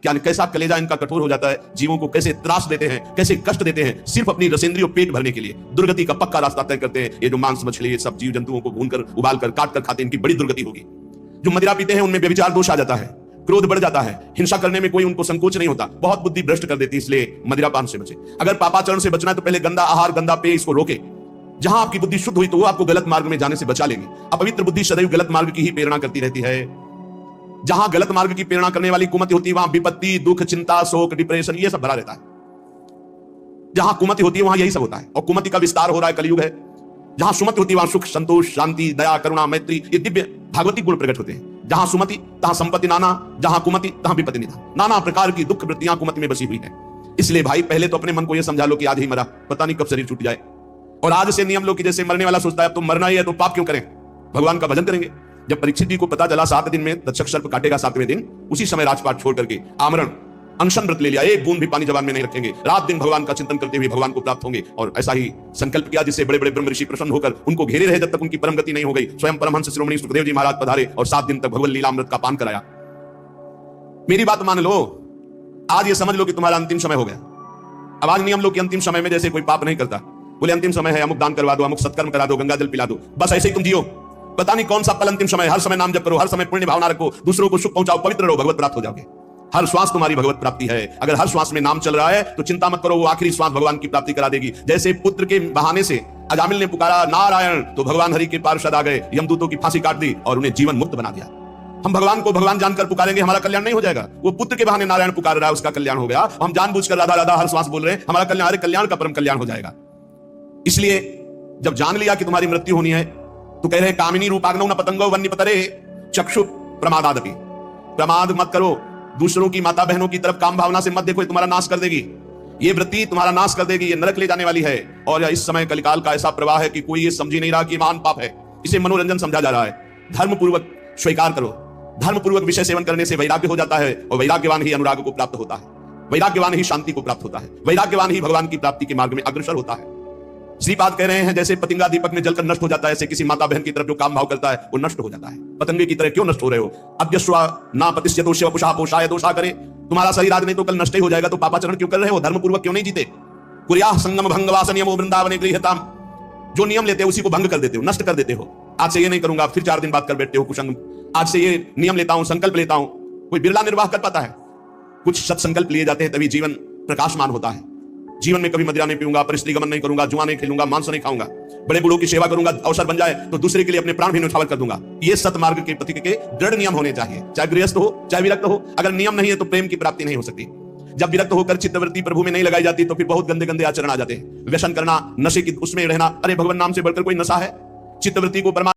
क्या कैसा कलेजा इनका कठोर हो जाता है, जीवों को कैसे त्रास देते हैं, कैसे कष्ट देते हैं, सिर्फ अपनी रसेंद्रियों पेट भरने के लिए। दुर्गति का पक्का रास्ता तय करते हैं। ये जो मांस मछली ये सब जीव जंतुओं को भूनकर उबाल कर काट कर खाते हैं, इनकी बड़ी दुर्गति होगी। जो मदिरा पीते हैं उनमें व्यभिचार दोष आ जाता है, क्रोध बढ़ जाता है, हिंसा करने में कोई उनको संकोच नहीं होता, बहुत बुद्धि भ्रष्ट कर देती है। इसलिए मदिरापान से बचे। अगर पापाचरण से बचना है तो पहले गंदा आहार गंदा पेय इसको रोके। जहां आपकी बुद्धि शुद्ध हुई तो वो आपको गलत मार्ग में जाने से बचा लेगी। अपवित्र बुद्धि सदैव गलत मार्ग की ही प्रेरणा करती रहती है। जहां गलत मार्ग की प्रेरणा करने वाली कुमति होती है वहां विपत्ति, दुख, चिंता, शोक, डिप्रेशन ये सब भरा रहता है। जहां कुमति होती है वहां यही सब होता है, और कुमति का विस्तार हो रहा है, कलयुग है। जहां सुमति होती है वहां सुख, संतोष, शांति, दया, करुणा, मैत्री ये दिव्य भागवती गुण प्रकट होते हैं। जहां सुमति तहां संपत्ति नाना, जहां कुमति तहां विपत्ति निधान। नाना प्रकार की दुख वृत्तियां कुमति में बसी हुई है। इसलिए भाई पहले तो अपने मन को यह समझा लो कि आज ही मरा, पता नहीं कब शरीर छूट जाए। और आज से नियम लो कि जैसे मरने वाला सोचता है अब तो मरना ही है तो पाप क्यों करें, भगवान का भजन करेंगे। जब परीक्षित जी को पता चला 7 दिन में तक्षक सर्प काटेगा, 7वें दिन उसी समय राजपाट छोड़ करके आमरण अनशन व्रत ले लिया। एक बूंद भी पानी जबान में नहीं रखेंगे, रात दिन भगवान का चिंतन करते हुए भगवान को प्राप्त होंगे। और ऐसा ही संकल्प किया जिससे बड़े बड़े ब्रह्म ऋषि प्रसन्न होकर उनको घेरे रहे जब तक उनकी परम गति नहीं हो गई। स्वयं परमहंस श्रोमणी सुखदेव जी महाराज पधारे और 7 दिन तक भगवत लीलामृत का पान कराया। मेरी बात मान लो, आज ये समझ लो कि तुम्हारा अंतिम समय हो गया। अब आज नियम लो कि अंतिम समय में जैसे कोई पाप नहीं करता, बोले अंतिम समय है, अमुक दान करवा दो, अमुक सत्कर्म करा दो, गंगा जल पिला दो, बस ऐसे ही तुम जियो। पता नहीं कौन सा पल अंतिम समय। हर समय नाम जप करो, हर समय पुण्य भावना रखो, दूसरों को सुख पहुंचाओ, पवित्र रहो, भगवत प्राप्त हो जाओगे। हर श्वास तुम्हारी भगवत प्राप्ति है। अगर हर श्वास में नाम चल रहा है तो चिंता मत करो, वो आखिरी श्वास भगवान की प्राप्ति करा देगी। जैसे पुत्र के बहाने से अजामिल ने पुकारा नारायण तो भगवान हरि के पार्षद आ गए, यमदूतों की फांसी काट दी और उन्हें जीवन मुक्त बना दिया। हम भगवान को भगवान जानकर पुकारेंगे, हमारा कल्याण नहीं हो जाएगा। वो पुत्र के बहाने नारायण पुकार रहा है, उसका कल्याण हो गया। हम जानबूझकर राधा राधा हर श्वास बोल रहे हैं, हमारा कल्याण, हरे कल्याण का परम कल्याण हो जाएगा। इसलिए जब जान लिया कि तुम्हारी मृत्यु होनी है तो कह रहे हैं कामिनी रूपाग्नौ न पतंगो वन्य पतरे चक्षु प्रमादादपि। प्रमाद मत करो, दूसरों की माता बहनों की तरफ काम भावना से मत देखो, ये तुम्हारा नाश कर देगी। ये वृत्ति तुम्हारा नाश कर देगी, ये नरक ले जाने वाली है। और इस समय कलिकाल का ऐसा प्रवाह है कि कोई ये समझ नहीं रहा कि महान पाप है, इसे मनोरंजन समझा जा रहा है। धर्म पूर्वक स्वीकार करो। धर्म पूर्वक विषय सेवन करने से वैराग्य हो जाता है, और वैराग्यवान ही अनुराग को प्राप्त होता है, वैराग्यवान ही शांति को प्राप्त होता है, वैराग्यवान ही भगवान की प्राप्ति के मार्ग में अग्रसर होता है। श्रीपाद कह रहे हैं जैसे पतंगा दीपक में जलकर नष्ट हो जाता है, ऐसे किसी माता बहन की तरफ जो काम भाव करता है वो नष्ट हो जाता है। पतंगे की तरह क्यों नष्ट हो रहे हो? अद्यस्वा ना पतिष्यतो शिव पुषा पोषाय दोषा करे। तुम्हारा शरीर आज नहीं तो कल नष्ट ही हो जाएगा, तो पापाचरण क्यों कर रहे हो? धर्म पूर्वक क्यों नहीं जीते? कुर्याह संगम भंगवास नियमो वृंदावने गृह्यताम। जो नियम लेते हो उसी को भंग कर देते हो, नष्ट कर देते हो। आज से ये नहीं करूंगा, फिर 4 दिन बाद कर बैठते हो कुसंग। आज से ये नियम लेता हूं, संकल्प लेता हूं। कोई बिरला निर्वाह कर पाता है? कुछ सत्संकल्प लिए जाते हैं तभी जीवन प्रकाशमान होता है। जीवन में कभी मदिरा नहीं पीऊंगा, परिस्त्री गमन नहीं करूंगा, जुआ नहीं खेलूंगा, मांस नहीं खाऊंगा, बड़े बूढ़ों की सेवा करूंगा, अवसर बन जाए तो दूसरे के लिए अपने प्राण भी न्यौछावर कर दूंगा। ये सतमार्ग के पथिक के दृढ़ नियम होने चाहिए, चाहे गृहस्थ हो चाहे विरक्त हो। अगर नियम नहीं है तो प्रेम की प्राप्ति नहीं हो सकती। जब विरक्त होकर चित्तवृत्ति प्रभु में नहीं लगाई जाती तो फिर बहुत गंदे गंदे आचरण आ जाते हैं। व्यसन करना, नशे की उसमें रहना, अरे भगवान नाम से बढ़कर कोई नशा है? चित्तवृत्ति को परमात्मा